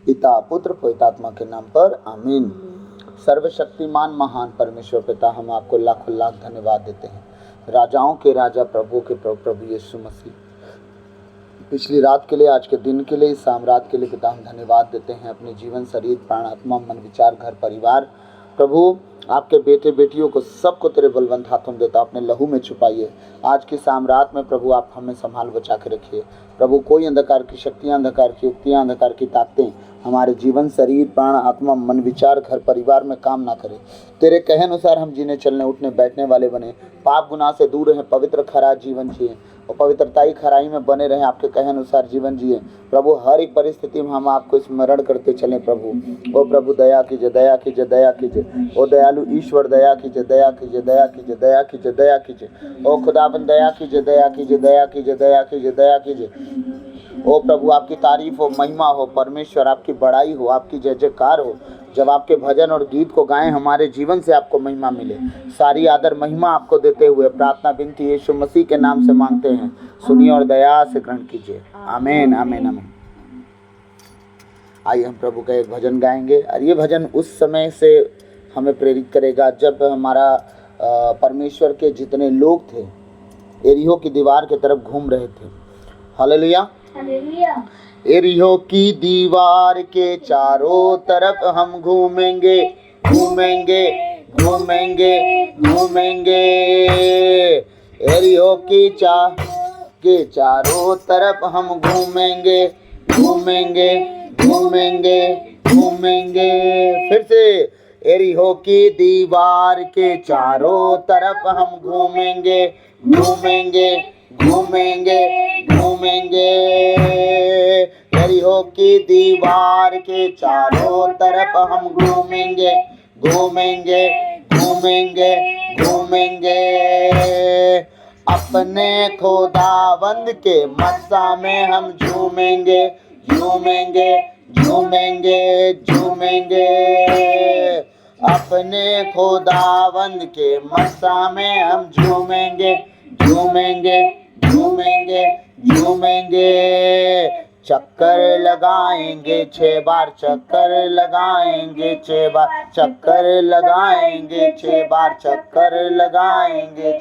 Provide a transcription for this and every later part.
पिता पुत्र पवित्रात्मा के नाम पर आमीन। सर्वशक्तिमान महान परमेश्वर पिता, हम आपको लाखों लाख धन्यवाद देते हैं। राजाओं के राजा, प्रभु के प्रभु, प्रभु यीशु मसीह, पिछली रात के लिए, आज के दिन के लिए, इस साम्राज्य के लिए पिता हम धन्यवाद देते हैं। अपने जीवन, शरीर, प्राण, आत्मा, मन, विचार, घर परिवार, प्रभु आपके बेटे बेटियों को सबको तेरे बलवंत हाथों में देता अपने लहू में छुपाइए। आज की साम्राज्य में प्रभु आप हमें संभाल बचा के रखिए। प्रभु कोई अंधकार की शक्तियाँ, अंधकार की युक्तियाँ, अंधकार की ताकतें हमारे जीवन, शरीर, प्राण, आत्मा, मन, विचार, घर परिवार में काम ना करे। तेरे कहे अनुसार हम जीने, चलने, उठने, बैठने वाले बने, पाप गुनाह से दूर रहें, पवित्र खरा जीवन जिए और पवित्रताई खराई में बने रहें, आपके कहे अनुसार जीवन जिए। प्रभु हर एक परिस्थिति में हम आपको स्मरण करते चलें। प्रभु ओ प्रभु दया कीजिए, दया कीजिए, दया कीजिए। ओ दयालु ईश्वर दया कीजिए, दया कीजिए, दया कीजिए, दया कीजिए, दया कीजिए। ओ खुदाबंद दया कीजिए, दया कीजिए, दया कीजिए, दया कीजिए, दया कीजिए। ओ प्रभु आपकी तारीफ हो, महिमा हो, परमेश्वर आपकी बड़ाई हो, आपकी जय जयकार हो। जब आपके भजन और गीत को गाएं, हमारे जीवन से आपको महिमा मिले। सारी आदर महिमा आपको देते हुए प्रार्थना विनती यीशु मसीह के नाम से मांगते हैं, सुनिए और दया से ग्रहण कीजिए। आमीन, आमीन, आमीन। आइए हम प्रभु का एक भजन गाएंगे और ये भजन उस समय से हमें प्रेरित करेगा जब हमारा परमेश्वर के जितने लोग थे एरिहो की दीवार की तरफ घूम रहे थे। Hallelujah, hallelujah. एरिहो की दीवार के चारों तरफ हम घूमेंगे, घूमेंगे, घूमेंगे, घूमेंगे। एरिहो की के चारों तरफ हम घूमेंगे, घूमेंगे, घूमेंगे, घूमेंगे। फिर से, एरिहो की दीवार के चारों तरफ हम घूमेंगे, घूमेंगे, घूमेंगे, घूमेंगे। एरिहो की दीवार के चारों तरफ हम घूमेंगे, घूमेंगे, घूमेंगे, घूमेंगे। अपने खुदावंद के मस्सा में हम झूमेंगे, झूमेंगे, झूमेंगे, झूमेंगे। अपने खुदावंद के मस्सा में हम झूमेंगे, झूमेंगे, झूमेंगे, झूमेंगे। चक्कर लगाएंगे 6 बार, चक्कर लगाएंगे 6 बार, चक्कर लगाएंगे 6 बार, चक्कर लगाएंगे,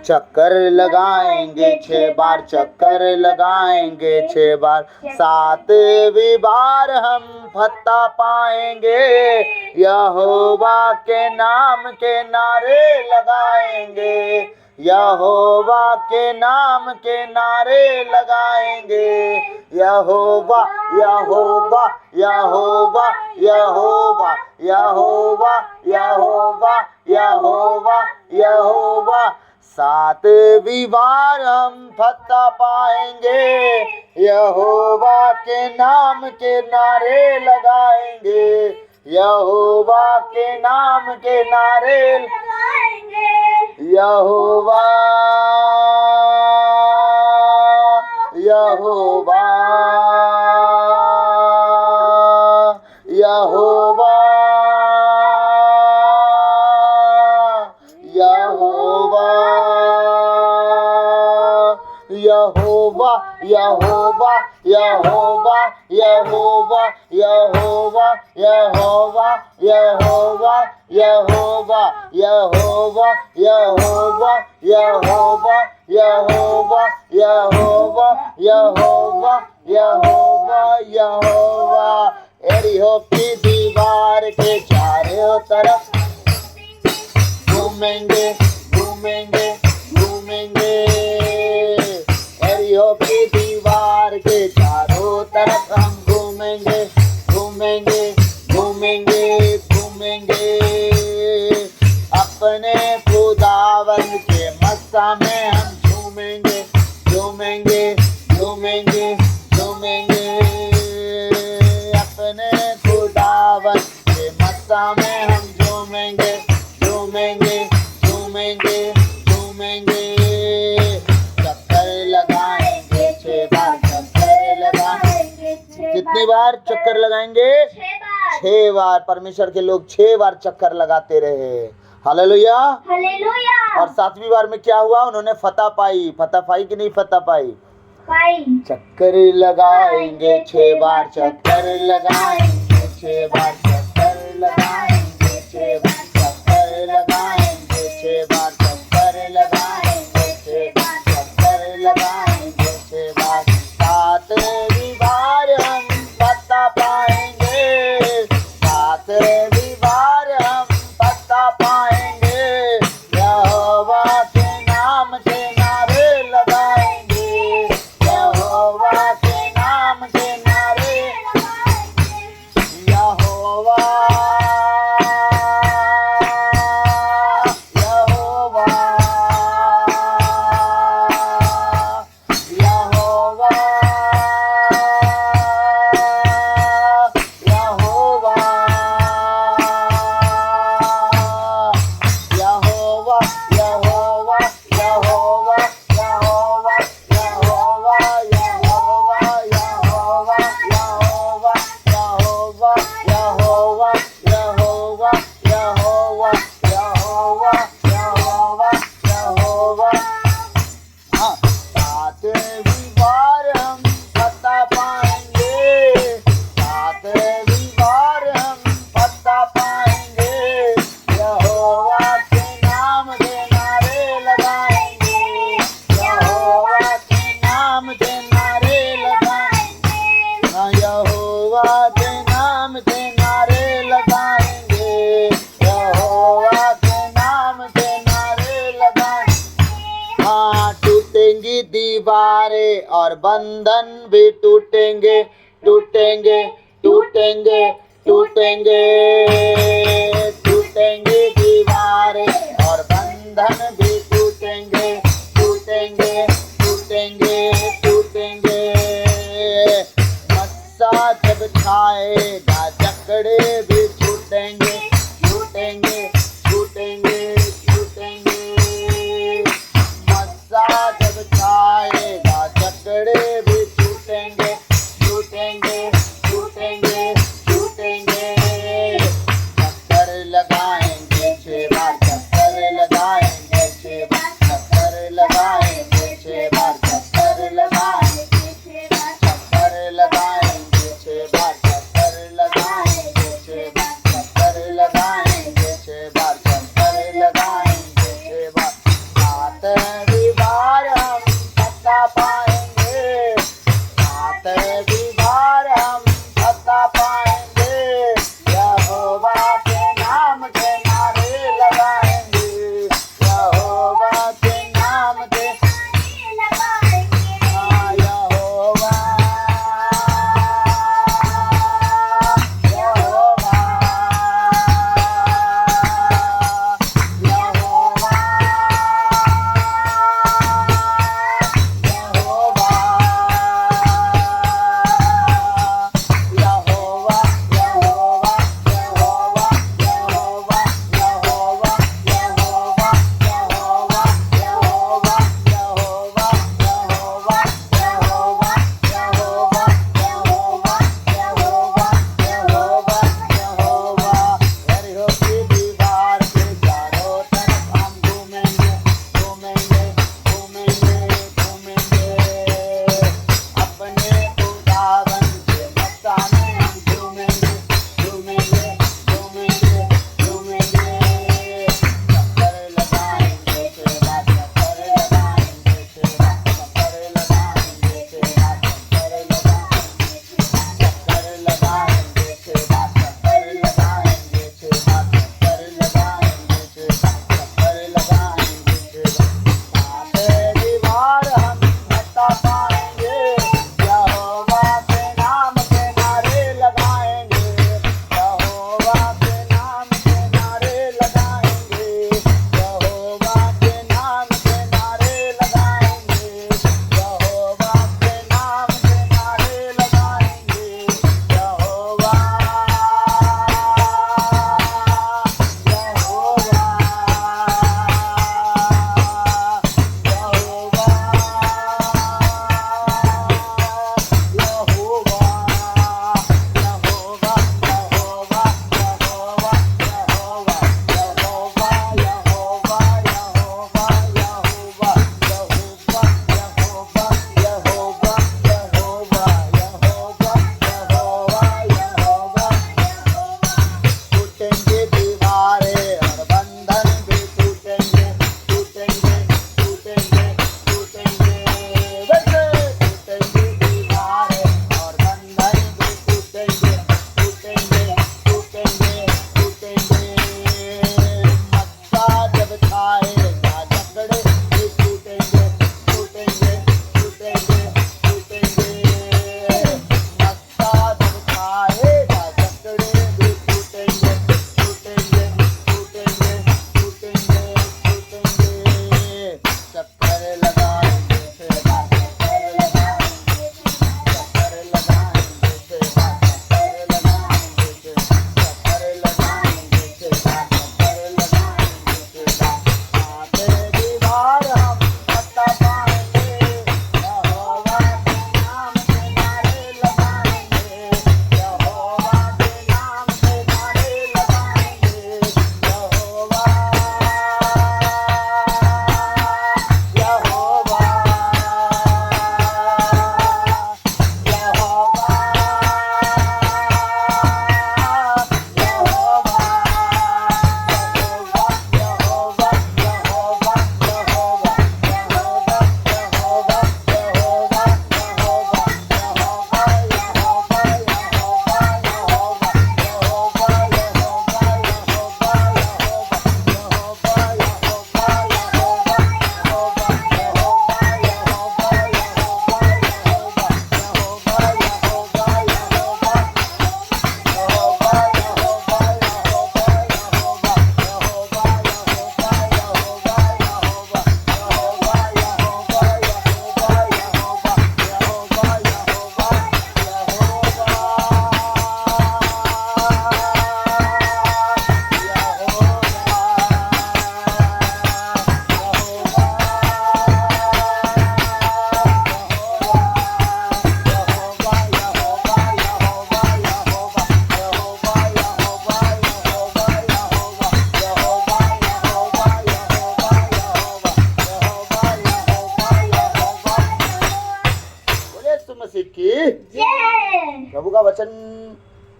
चक्कर लगाएंगे 6 बार, चक्कर लगाएंगे 6 बार। 7वीं बार हम फतह पाएंगे, यहोवा के नाम के नारे लगाएंगे, यहोवा के नाम के नारे लगाएंगे। यहोवा, यहोवा, यहोवा, यहोवा, यहोवा, यहोवा, यहोवा, यहोवा। 7वीं बार हम फतह पाएंगे, यहोवा के नाम के नारे लगाएंगे, यहोवा के नाम के नारे लगाएंगे। यहोवा, यहोवा, यहोवा, यहोवा, यहोवा, यहोवा, यहोवा, यहोवा, यहोवा, यहोवा, यहोवा, यहोवा, यहोवा, यहोवा, यहोवा, यहोवा, यहोवा, यहोवा, यहोवा, यहोवा। एरिहो की दीवार के चारों तरफ घूमेंगे, घूमेंगे, घूमेंगे। एरिहो की दीवार के चारों तरफ हम घूमेंगे, घूमेंगे, घूमेंगे, घूमेंगे। अपने खुदावंद के मस्सा में हम झूमेंगे, झूमेंगे, झूमेंगे, झूमेंगे। अपने खुदावंद के मस्सा में हम झूमेंगे, झूमेंगे, झूमेंगे, झूमेंगे। चक्कर लगाएंगे 6 बार, चक्कर लगाएंगे। कितनी बार चक्कर लगाएंगे? 6 बार। परमेश्वर के लोग 6 बार चक्कर लगाते रहे। Hallelujah, hallelujah. और 7वीं बार में क्या हुआ? उन्होंने फतह पाई। फतह पाई कि नहीं फतह पाई? चक्कर लगाएंगे 6 बार, चक्कर लगाएंगे 6 बार, चक्कर लगाएंगे 6 बार, चक्कर लगाएंगे 6 बार, चक्कर लगाएंगे 6 बार, चक्कर लगाएंगे 6 बार। 7वीं बार हम पता पाएंगे, 7वीं बार हम पता पाएंगे। यहोवा के नाम से नारे लगाएंगे, यहोवा के नाम से नारे लगाएंगे। यहोवा यहोवा यहोवा यहोवा यहोवा यहोवा यहोवा यहोवा यहोवा यहोवा यहोवा यहोवा यहोवा यहोवा यहोवा यहोवा यहोवा यहोवा यहोवा। हाँ, 7वीं बार हम पता पाएंगे, 7वीं बार हम पता पाएंगे। यहोवा के नाम से नारे लगाएंगे, यहोवा के नाम से नारे लगाएंगे। हाँ, यहोवा के नाम से नारे लगाएंगे, यहोवा के नाम से नारे लगाएंगे। हाँ, टूटेंगी दीवारें और बंधन भी टूटेंगे, टूटेंगे टूटेंगे टूटेंगे। टूटेंगी दीवारें और बंधन भी टूटेंगे, टूटेंगे टूटेंगे टूटेंगे। मस्सा जब छाएगा जकड़े भी छूटेंगे, छूटेंगे छूटेंगे छूटेंगे। मस्सा जब छाएगा जकड़े भी छूटेंगे, छूटेंगे छूटेंगे छूटेंगे। चक्कर लगाएंगे 6 बार, चक्कर लगाएंगे 6 बार, चक्कर लगाएंगे 6 बार, चक्कर लगाएंगे 6 बार, चक्कर लगाएंगे 6 बार, चक्कर लगाएंगे 6 बार, चक्कर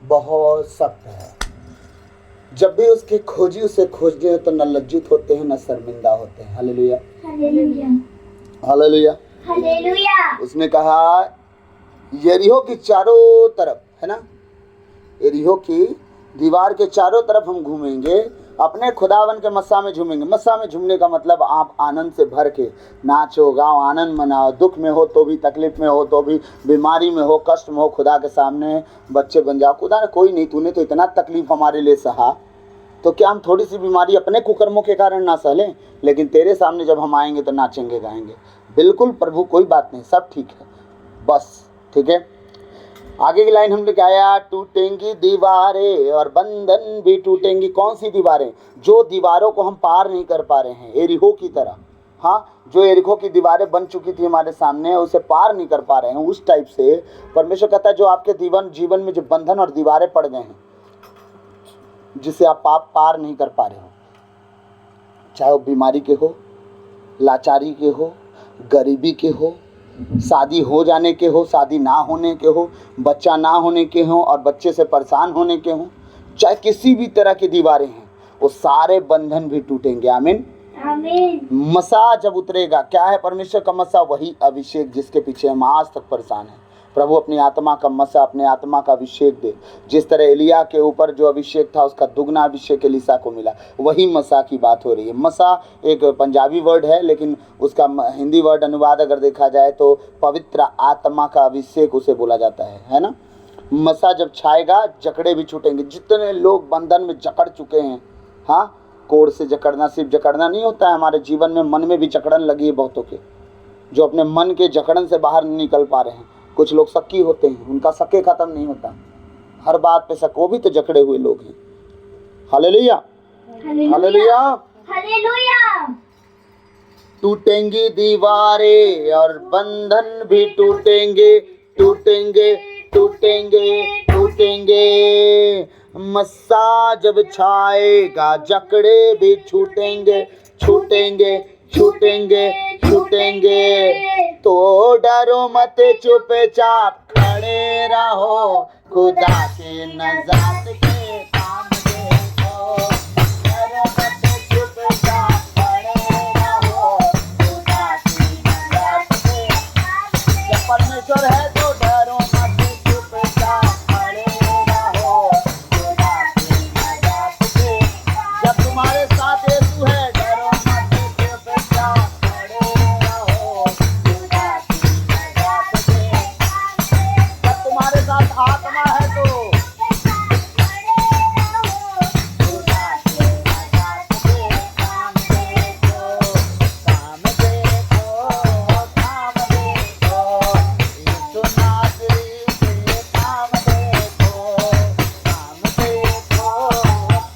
बहुत सख्त है। जब भी उसकी खोजी उसे खोजते हैं तो न लज्जित होते हैं न शर्मिंदा होते हैं। Hallelujah hallelujah hallelujah. हालेलुया। उसने कहा यरीहो की चारों तरफ, है ना, यरीहो की दीवार के चारों तरफ हम घूमेंगे, अपने खुदावन के मस्सा में झूमेंगे। मस्सा में झूमने का मतलब आप आनंद से भर के नाचो गाओ, आनंद मनाओ, दुख में हो तो भी, तकलीफ में हो तो भी, बीमारी में हो, कष्ट में हो, खुदा के सामने बच्चे बन जाओ। खुदा ने कोई नहीं, तूने तो इतना तकलीफ हमारे लिए सहा, तो क्या हम थोड़ी सी बीमारी अपने कुकर्मों के कारण ना सह, लेकिन तेरे सामने जब हम आएंगे तो नाचेंगे गाएंगे। बिल्कुल प्रभु, कोई बात नहीं, सब ठीक है, बस ठीक है। आगे की लाइन हमने क्या आया, टूटेंगी दीवारें और बंधन भी टूटेंगी। कौन सी दीवारें? जो दीवारों को हम पार नहीं कर पा रहे हैं, एरिहो की तरह। हाँ, जो एरिहो की दीवारें बन चुकी थी हमारे सामने, उसे पार नहीं कर पा रहे हैं, उस टाइप से परमेश्वर कहता है जो आपके जीवन में जो बंधन और दीवारें पड़ गए हैं, जिसे आप पार नहीं कर पा रहे हो, चाहे वो बीमारी के हो, लाचारी के हो, गरीबी के हो, शादी हो जाने के हो, शादी ना होने के हो, बच्चा ना होने के हो और बच्चे से परेशान होने के हो, चाहे किसी भी तरह की दीवारें हैं, वो सारे बंधन भी टूटेंगे। आमीन आमीन। मसा जब उतरेगा, क्या है परमेश्वर का मसा? वही अभिषेक जिसके पीछे हम आज तक परेशान हैं। प्रभु अपनी आत्मा का मसा, अपने आत्मा का अभिषेक दे। जिस तरह एलिया के ऊपर जो अभिषेक था उसका दुगना अभिषेक एलीशा को मिला, वही मसा की बात हो रही है। मसा एक पंजाबी वर्ड है, लेकिन उसका हिंदी वर्ड अनुवाद अगर देखा जाए तो पवित्र आत्मा का अभिषेक उसे बोला जाता है ना। मसा जब छाएगा जकड़े भी छूटेंगे। जितने लोग बंधन में जकड़ चुके हैं, हाँ, कोड़ से जकड़ना सिर्फ जकड़ना नहीं होता है, हमारे जीवन में मन में भी जकड़न लगी है बहुतों के, जो अपने मन के जकड़न से बाहर नहीं निकल पा रहे हैं। कुछ लोग शक्की होते हैं, उनका शक्के खत्म नहीं होता, हर बात पे शक, वो भी तो जकड़े हुए लोग हैं। Hallelujah hallelujah hallelujah. टूटेंगी दीवारें और बंधन भी टूटेंगे, टूटेंगे टूटेंगे टूटेंगे। मस्सा जब छाएगा जकड़े भी छूटेंगे, छूटेंगे छूटेंगे छूटेंगे। तो डरो मत, चुपचाप खड़े रहो, खुदा के नजात के काम देखो। डरो मत, चुपचाप खड़े रहो, खुदा की नजात के काम देखो। जब परमेश्वर है तो डरो मत, चुपचाप खड़े रहो, खुदा की नजात के। जब तुम्हारे साथ यीशु है, डरो मत, चुपचाप खड़े रहो, खुदा की नजात के। जब तुम्हारे साथ आत्मा है तो खुदा की नजात के काम देखो, काम देखो, काम देखो। यीशु नासरी के काम देखो, काम देखो,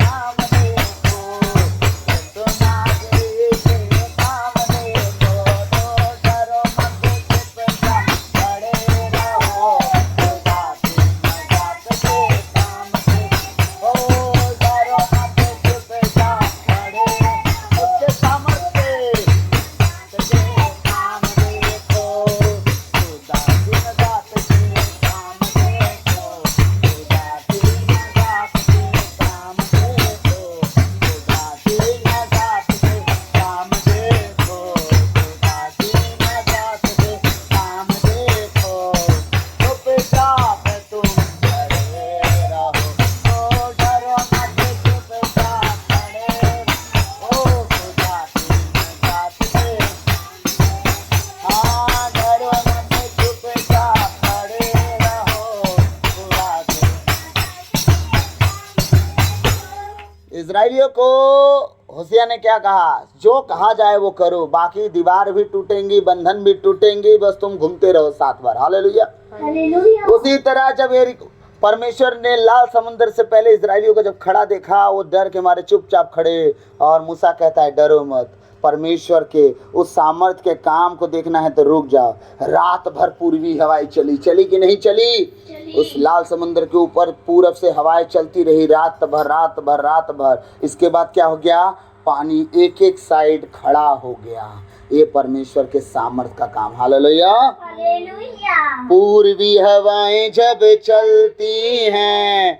काम देखो। यीशु नासरी के काम देखो। तो डरो मत, चुपचाप खड़े रहो, खुदा की नजात के काम देखो। डरो मत, चुपचाप खड़े उसके सामर्थ्य के काम देखो, खुदा की नजात के काम देखो, खुदा की नजात के काम देखो, खुदा की नजात के काम देखो, खुदा की नजात के काम देखो। चुपचाप तुम खड़े रहो, ओ डरो मत, चुपचाप खड़े रहो, खुदा की नजात के। हाँ, डरो मत, चुपचाप खड़े रहो, खुदा के। इस्राएलियों को होशिया ने क्या कहा? जो कहा जाए वो करो, बाकी दीवार भी टूटेंगी, बंधन भी टूटेंगी, बस तुम घूमते रहो 7 बार। Hallelujah hallelujah. उसी तरह जब परमेश्वर ने लाल समुद्र से पहले इस्राएलियों को जब खड़ा देखा, वो डर के मारे चुपचाप खड़े, और मूसा कहता है डरो मत। परमेश्वर के उस सामर्थ्य के काम को देखना है तो रुक जाओ। रात भर पूर्वी हवाएं चली कि नहीं चली? उस लाल समुद्र के ऊपर पूरब से हवाएं चलती रही रात भर। इसके बाद क्या हो गया? पानी एक एक साइड खड़ा हो गया। ये परमेश्वर के सामर्थ्य का काम। Hallelujah hallelujah. पूर्वी हवाएं जब चलती हैं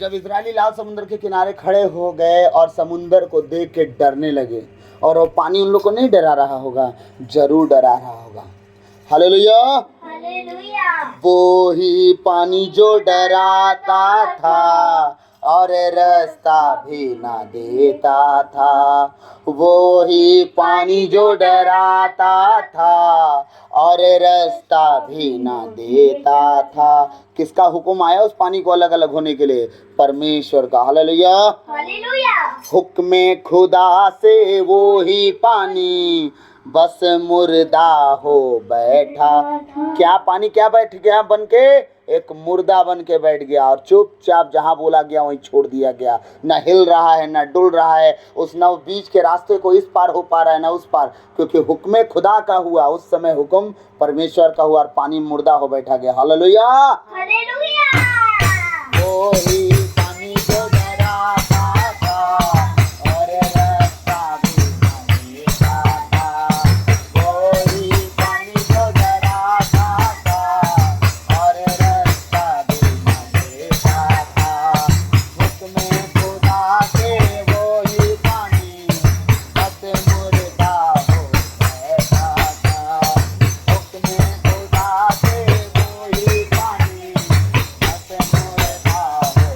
जब इजरायली लाल समुद्र के किनारे खड़े हो गए और समुद्र को देख के डरने लगे, और वो पानी उन लोग को नहीं डरा रहा होगा, जरूर डरा रहा होगा। हालेलुया। हालेलुया। वो ही पानी जो डराता था और रास्ता भी ना देता था, वो ही पानी जो डराता था और रास्ता भी ना देता था। किसका हुक्म आया उस पानी को अलग अलग होने के लिए? परमेश्वर का। हालेलुया। हालेलुया। हुक्म खुदा से वो ही पानी बस मुर्दा हो बैठा। क्या पानी क्या बैठ गया बन के? एक मुर्दा बन के बैठ गया, और चुपचाप जहां बोला गया वहीं छोड़ दिया गया। न हिल रहा है, न डुल रहा है, उस न बीच के रास्ते को इस पार हो पा रहा है न उस पार, क्योंकि हुक्म खुदा का हुआ। उस समय हुक्म परमेश्वर का हुआ और पानी मुर्दा हो बैठा गया। हालेलुया। हालेलुया। वो ही पानी जो डराता था और रास्ता भी ना देता था, वो ही पानी जो डराता था और रास्ता भी ना देता था। हुक्म खुदा के वो ही पानी बस मुर्दा हो बैठा था। हुक्म खुदा के वो ही पानी बस मुर्दा हो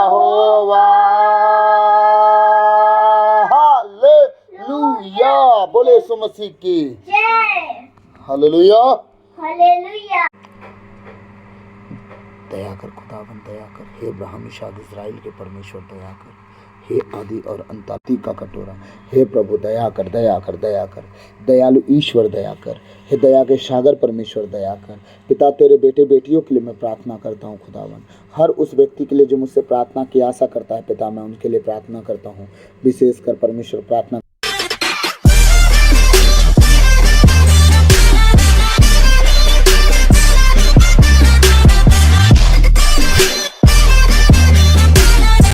यहोवा। हालेलुया, बोले यीशु मसीह की जय। हालेलुया। हालेलुया। दया कर खुदावन, दया कर। हे अब्राहम इसाक इस्राएल के परमेश्वर दया कर। हे आदि और अंताती का कटोरा, हे प्रभु दया कर, दया कर, दया कर। दयालु ईश्वर दया कर। हे दया के सागर परमेश्वर दया कर। पिता तेरे बेटे बेटियों के लिए मैं प्रार्थना करता हूँ खुदावन। हर उस व्यक्ति के लिए जो मुझसे प्रार्थना की आशा करता है पिता, मैं उनके लिए प्रार्थना करता हूँ। विशेषकर परमेश्वर प्रार्थना